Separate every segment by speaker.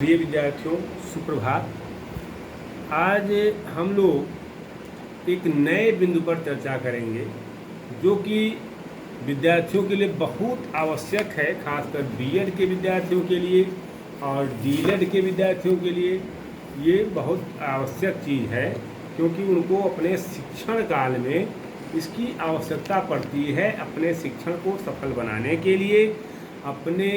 Speaker 1: प्रिय विद्यार्थियों, सुप्रभात। आज हम लोग एक नए बिंदु पर चर्चा करेंगे जो कि विद्यार्थियों के लिए बहुत आवश्यक है, खासकर बीएड के विद्यार्थियों के लिए और डीएलएड के विद्यार्थियों के लिए। ये बहुत आवश्यक चीज़ है क्योंकि उनको अपने शिक्षण काल में इसकी आवश्यकता पड़ती है। अपने शिक्षण को सफल बनाने के लिए अपने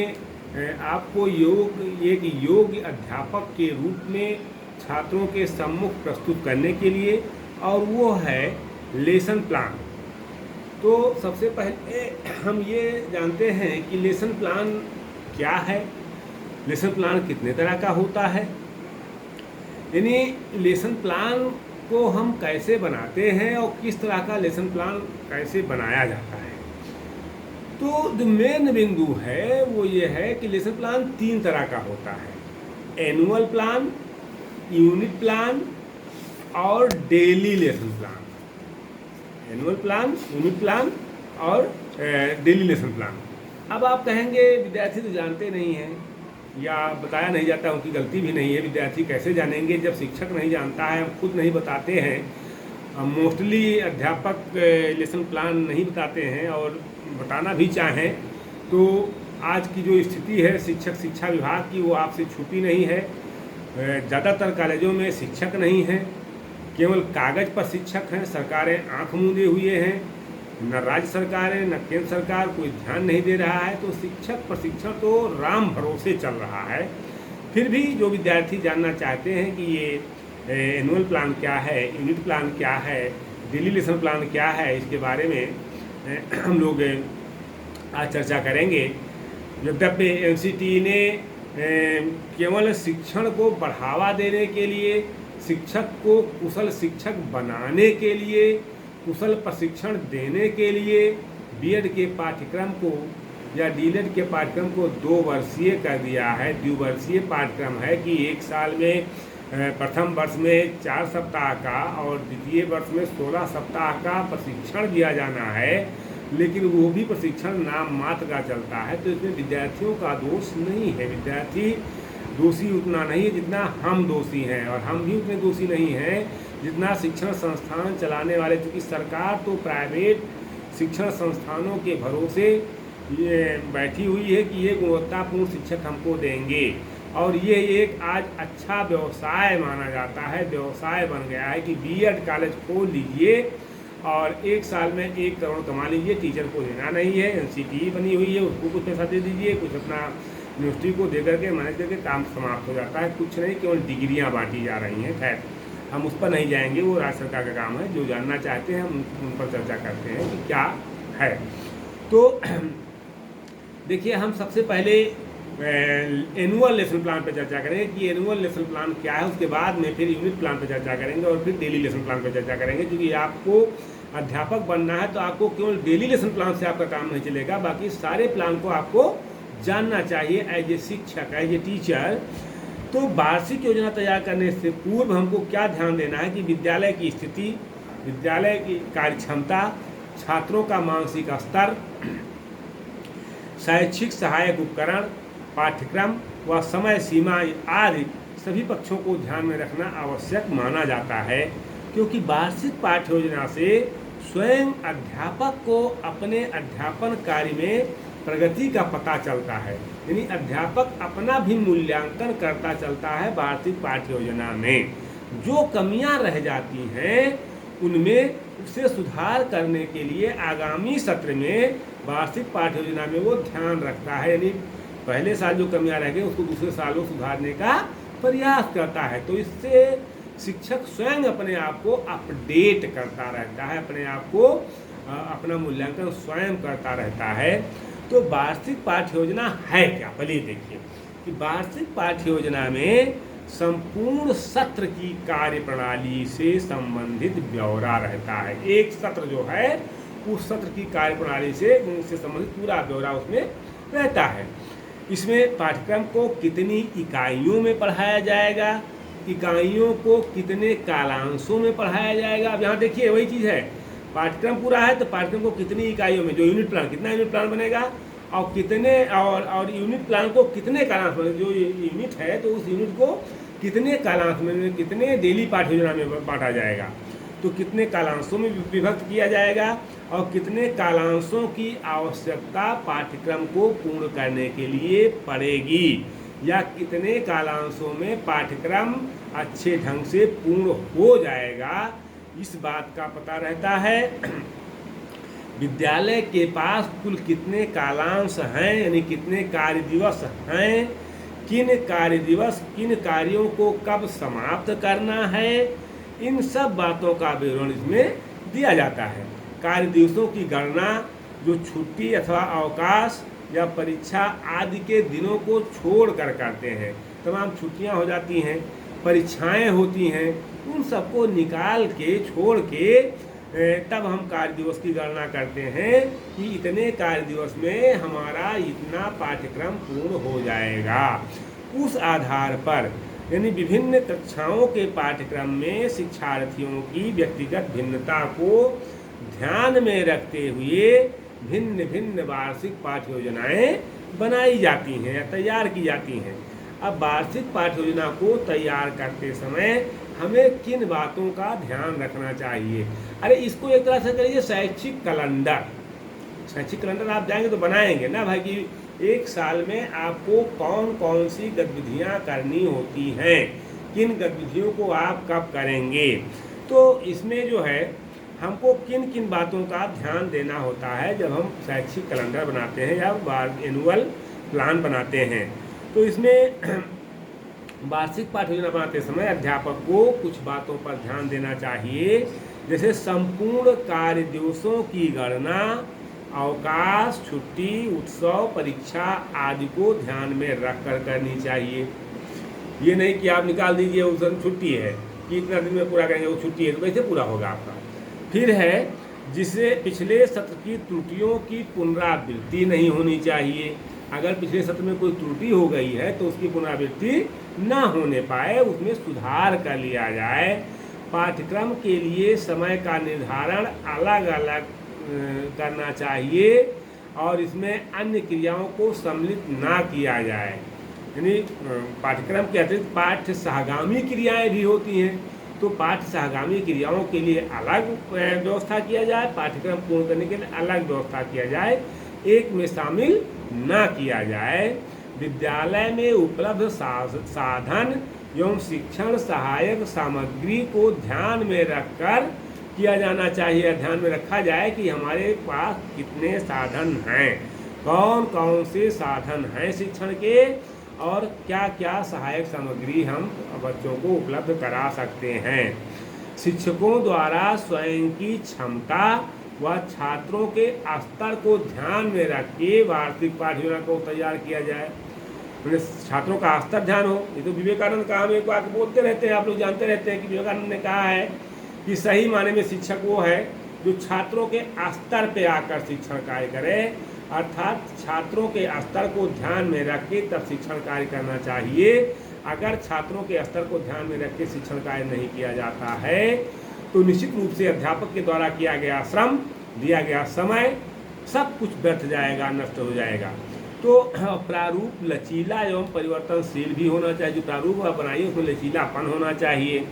Speaker 1: आपको एक योग्य अध्यापक के रूप में छात्रों के सम्मुख प्रस्तुत करने के लिए, और वो है लेसन प्लान। तो सबसे पहले हम ये जानते हैं कि लेसन प्लान क्या है, लेसन प्लान कितने तरह का होता है, यानी लेसन प्लान को हम कैसे बनाते हैं और किस तरह का लेसन प्लान कैसे बनाया जाता है। तो जो मेन बिंदु है वो ये है कि लेसन प्लान 3 तरह का होता है: एनुअल प्लान, यूनिट प्लान और daily lesson plan. Annual plan, unit plan और डेली लेसन प्लान। अब आप कहेंगे विद्यार्थी तो जानते नहीं हैं या बताया नहीं जाता, उनकी गलती भी नहीं है। विद्यार्थी कैसे जानेंगे जब शिक्षक नहीं जानता है, हम खुद नहीं बताते हैं। मोस्टली अध्यापक लेसन प्लान नहीं बताते हैं, और बताना भी चाहें तो आज की जो स्थिति है शिक्षा विभाग की, वो आपसे छुपी नहीं है। ज़्यादातर कॉलेजों में शिक्षक नहीं हैं, केवल कागज़ पर शिक्षक हैं। सरकारें आंख मूंदे हुए हैं, न राज्य सरकारें न केंद्र सरकार कोई ध्यान नहीं दे रहा है। तो शिक्षक प्रशिक्षण तो राम भरोसे चल रहा है। फिर भी जो विद्यार्थी जानना चाहते हैं कि ये एनुअल प्लान क्या है, यूनिट प्लान क्या है, डेली लेसन प्लान क्या है, इसके बारे में हम लोग आज चर्चा करेंगे। यद्यपि एनसीटी ने केवल शिक्षण को बढ़ावा देने के लिए, शिक्षक को कुशल शिक्षक बनाने के लिए, कुशल प्रशिक्षण देने के लिए बीएड के पाठ्यक्रम को या डीएलएड के पाठ्यक्रम को 2 वर्षीय कर दिया है। द्विवर्षीय पाठ्यक्रम है कि एक साल में प्रथम वर्ष में 4 सप्ताह का और द्वितीय वर्ष में 16 सप्ताह का प्रशिक्षण दिया जाना है, लेकिन वो भी प्रशिक्षण नाम मात्र का चलता है। तो इसमें विद्यार्थियों का दोष नहीं है। विद्यार्थी दोषी उतना नहीं है जितना हम दोषी हैं, और हम भी उतने दोषी नहीं हैं जितना शिक्षण संस्थान चलाने वाले। क्योंकि सरकार तो प्राइवेट शिक्षण संस्थानों के भरोसे ये बैठी हुई है कि ये गुणवत्तापूर्ण शिक्षक हमको देंगे, और ये एक आज अच्छा व्यवसाय माना जाता है। व्यवसाय बन गया है कि बीएड कॉलेज खोल लीजिए और एक साल में 1 करोड़ कमा लीजिए। टीचर को देना नहीं है, एनसीटी बनी हुई है, उसको कुछ पैसा दे दीजिए, कुछ अपना यूनिवर्सिटी को दे करके मैनेज करके काम समाप्त हो जाता है। कुछ नहीं, केवल डिग्रियाँ बांटी जा रही हैं। खैर, हम उस पर नहीं जाएंगे, वो राज्य सरकार का काम है। जो जानना चाहते हैं हम उन पर चर्चा करते हैं कि क्या है। तो देखिए, हम सबसे पहले एनुअल लेसन प्लान पर चर्चा करेंगे कि एनुअल लेसन प्लान क्या है। उसके बाद में फिर यूनिट प्लान पर चर्चा करेंगे और फिर डेली लेसन प्लान पर चर्चा करेंगे। क्योंकि आपको अध्यापक बनना है तो आपको केवल डेली लेसन प्लान से आपका काम नहीं चलेगा, बाकी सारे प्लान को आपको जानना चाहिए एज ए शिक्षक, एज ए टीचर। तो वार्षिक योजना तैयार करने से पूर्व हमको क्या ध्यान देना है कि विद्यालय की स्थिति, विद्यालय की कार्यक्षमता, छात्रों का मानसिक स्तर, शैक्षिक सहायक उपकरण, पाठ्यक्रम व समय सीमा आदि सभी पक्षों को ध्यान में रखना आवश्यक माना जाता है। क्योंकि वार्षिक पाठ्य योजना से स्वयं अध्यापक को अपने अध्यापन कार्य में प्रगति का पता चलता है। यानी अध्यापक अपना भी मूल्यांकन करता चलता है। वार्षिक पाठ्य योजना में जो कमियां रह जाती हैं उनमें उसे सुधार करने के लिए आगामी सत्र में वार्षिक पाठ्य योजना में वो ध्यान रखता है। यानी पहले साल जो कमियां रह गई उसको दूसरे साल वो सुधारने का प्रयास करता है। तो इससे शिक्षक स्वयं अपने आप को अपडेट करता रहता है, अपने आप को अपना मूल्यांकन स्वयं करता रहता है। तो वार्षिक पाठ्य योजना है क्या, पहले देखिए कि वार्षिक पाठ्य योजना में संपूर्ण सत्र की कार्य प्रणाली से संबंधित ब्यौरा रहता है। एक सत्र जो है उस सत्र की कार्य प्रणाली से संबंधित पूरा ब्यौरा उसमें रहता है। इसमें पाठ्यक्रम को कितनी इकाइयों में पढ़ाया जाएगा, इकाइयों को कितने कालांशों में पढ़ाया जाएगा। अब यहाँ देखिए वही चीज़ है, पाठ्यक्रम पूरा है तो पाठ्यक्रम को कितनी इकाइयों में, जो यूनिट प्लान, कितना यूनिट प्लान बनेगा, और कितने और यूनिट प्लान को कितने कालांश में, जो यूनिट है तो उस यूनिट को कितने कालांश में, कितने डेली पाठ योजना में बांटा जाएगा, तो कितने कालांशों में विभक्त किया जाएगा और कितने कालांशों की आवश्यकता पाठ्यक्रम को पूर्ण करने के लिए पड़ेगी, या कितने कालांशों में पाठ्यक्रम अच्छे ढंग से पूर्ण हो जाएगा, इस बात का पता रहता है। विद्यालय के पास कुल कितने कालांश हैं, यानी कितने कार्य दिवस हैं, किन कार्य दिवस किन कार्यों को कब समाप्त करना है, इन सब बातों का विवरण इसमें दिया जाता है। कार्य दिवसों की गणना जो छुट्टी अथवा अवकाश या परीक्षा आदि के दिनों को छोड़कर करते हैं, तमाम छुट्टियां हो जाती हैं, परीक्षाएं होती हैं, उन सबको निकाल के छोड़ के तब हम कार्य दिवस की गणना करते हैं कि इतने कार्य दिवस में हमारा इतना पाठ्यक्रम पूर्ण हो जाएगा। उस आधार पर यानी विभिन्न कक्षाओं के पाठ्यक्रम में शिक्षार्थियों की व्यक्तिगत भिन्नता को ध्यान में रखते हुए भिन्न भिन्न वार्षिक पाठ्य योजनाएं बनाई जाती हैं या तैयार की जाती हैं। अब वार्षिक पाठ्य योजना को तैयार करते समय हमें किन बातों का ध्यान रखना चाहिए? अरे इसको एक तरह से करिए शैक्षिक कैलेंडर। शैक्षिक कैलेंडर आप जाएंगे तो बनाएंगे ना भाई कि एक साल में आपको कौन कौन सी गतिविधियां करनी होती हैं, किन गतिविधियों को आप कब करेंगे। तो इसमें जो है हमको किन किन बातों का ध्यान देना होता है जब हम शैक्षिक कैलेंडर बनाते हैं या एनुअल प्लान बनाते हैं। तो इसमें वार्षिक पाठ्य योजना बनाते समय अध्यापक को कुछ बातों पर ध्यान देना चाहिए, जैसे संपूर्ण कार्य दिवसों की गणना, अवकाश, छुट्टी, उत्सव, परीक्षा आदि को ध्यान में रख कर करनी चाहिए। ये नहीं कि आप निकाल दीजिए उस दिन छुट्टी है कि इतना दिन में पूरा करेंगे, वो छुट्टी है तो कैसे पूरा होगा आपका। फिर है जिसे पिछले सत्र की त्रुटियों की पुनरावृत्ति नहीं होनी चाहिए। अगर पिछले सत्र में कोई त्रुटि हो गई है तो उसकी पुनरावृत्ति न होने पाए, उसमें सुधार कर लिया जाए। पाठ्यक्रम के लिए समय का निर्धारण अलग अलग करना चाहिए और इसमें अन्य क्रियाओं को सम्मिलित ना किया जाए। यानी पाठ्यक्रम के अतिरिक्त पाठ्य सहगामी क्रियाएं भी होती हैं, तो पाठ्य सहगामी क्रियाओं के लिए अलग व्यवस्था किया जाए, पाठ्यक्रम पूर्ण करने के लिए अलग व्यवस्था किया जाए, एक में शामिल न किया जाए। विद्यालय में उपलब्ध साधन एवं शिक्षण सहायक सामग्री को ध्यान में रखकर किया जाना चाहिए। ध्यान में रखा जाए कि हमारे पास कितने साधन हैं, कौन कौन से साधन हैं शिक्षण के, और क्या क्या सहायक सामग्री हम बच्चों को उपलब्ध करा सकते हैं। शिक्षकों द्वारा स्वयं की क्षमता व छात्रों के स्तर को ध्यान में रख के वार्षिक पाठ्य योजना को तैयार किया जाए। छात्रों का स्तर ध्यान हो। ये तो विवेकानंद का हम एक बात बोलते रहते हैं, आप लोग जानते रहते हैं कि विवेकानंद ने कहा है कि सही माने में शिक्षक वो है जो छात्रों के स्तर पे आकर शिक्षण कार्य करे, अर्थात छात्रों के स्तर को ध्यान में रख के तब शिक्षण कार्य करना चाहिए। अगर छात्रों के स्तर को ध्यान में रख के शिक्षण कार्य नहीं किया जाता है तो निश्चित रूप से अध्यापक के द्वारा किया गया श्रम, दिया गया समय सब कुछ व्यर्थ जाएगा, नष्ट हो जाएगा। तो प्रारूप लचीला एवं परिवर्तनशील भी होना चाहिए। जो प्रारूप आप बनाइए उसमें लचीलापन होना चाहिए।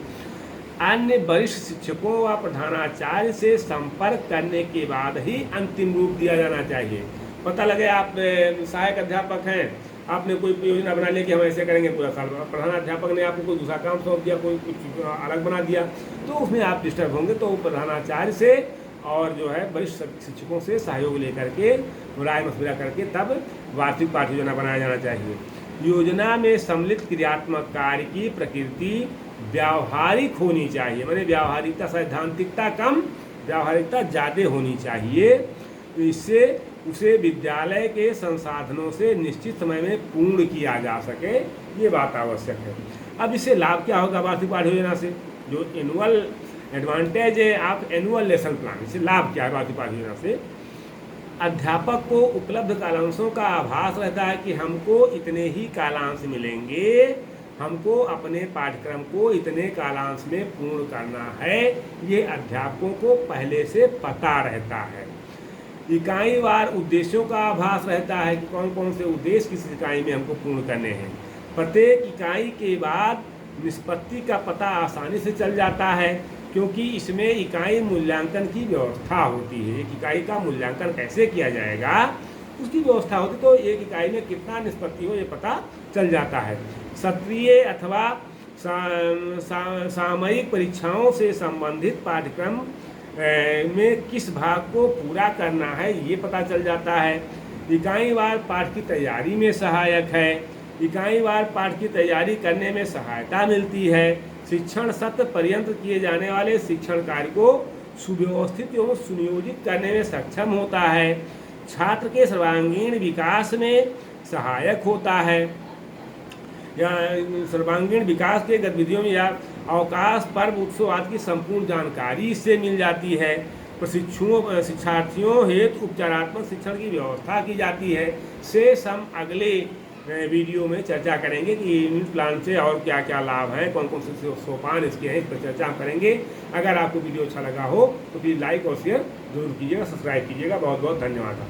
Speaker 1: अन्य वरिष्ठ शिक्षकों व प्रधानाचार्य से संपर्क करने के बाद ही अंतिम रूप दिया जाना चाहिए। पता लगे आप सहायक अध्यापक हैं, आपने कोई योजना बना लिया कि हम ऐसे करेंगे पूरा साल, प्रधानाध्यापक ने आपको कोई दूसरा काम सौंप दिया, कोई कुछ अलग बना दिया, तो उसमें आप डिस्टर्ब होंगे। तो प्रधानाचार्य से और जो है वरिष्ठ शिक्षकों से सहयोग लेकर के राय मशविरा करके तब वार्षिक पाठ्य योजना बनाया जाना चाहिए। योजना में सम्मिलित क्रियात्मक कार्य की प्रकृति व्यावहारिक होनी चाहिए, माने व्यावहारिकता, सैद्धांतिकता कम, व्यावहारिकता ज़्यादा होनी चाहिए। तो इससे उसे विद्यालय के संसाधनों से निश्चित समय में पूर्ण किया जा सके, ये बात आवश्यक है। अब इससे लाभ क्या होगा वार्षिक पाठ्य योजना से? जो एनुअल एडवांटेज है आप एनुअल लेसन प्लान, इससे लाभ क्या है वार्षिक पाठ्य योजना से? अध्यापक को उपलब्ध कालांशों का आभास रहता है कि हमको इतने ही कालांश मिलेंगे, हमको अपने पाठ्यक्रम को इतने कालांश में पूर्ण करना है, ये अध्यापकों को पहले से पता रहता है। इकाईवार उद्देश्यों का आभास रहता है कि कौन कौन से उद्देश्य किस इकाई में हमको पूर्ण करने हैं। प्रत्येक इकाई के बाद निष्पत्ति का पता आसानी से चल जाता है, क्योंकि इसमें इकाई मूल्यांकन की व्यवस्था होती है। एक इकाई का मूल्यांकन कैसे किया जाएगा उसकी व्यवस्था होती, तो एक इकाई में कितना निष्पत्ति हो ये पता चल जाता है। सत्रीय अथवा सामयिक परीक्षाओं से संबंधित पाठ्यक्रम में किस भाग को पूरा करना है ये पता चल जाता है। इकाईवार पाठ की तैयारी में सहायक है। इकाईवार पाठ की तैयारी करने में सहायता मिलती है। शिक्षण सत्र पर्यंत किए जाने वाले शिक्षण कार्य को सुव्यवस्थित एवं सुनियोजित करने में सक्षम होता है। छात्र के सर्वांगीण विकास में सहायक होता है। या सर्वांगीण विकास के गतिविधियों में या अवकाश, पर्व, उत्सव आदि की संपूर्ण जानकारी इससे मिल जाती है। शिक्षार्थियों हेतु उपचारात्मक शिक्षण की व्यवस्था की जाती है। शेष हम अगले वीडियो में चर्चा करेंगे कि यूनिट प्लान से और क्या क्या लाभ हैं, कौन कौन से सोपान इसके हैं, इस पर चर्चा करेंगे। अगर आपको वीडियो अच्छा लगा हो तो प्लीज़ लाइक और शेयर जरूर कीजिएगा, सब्सक्राइब कीजिएगा। बहुत बहुत धन्यवाद।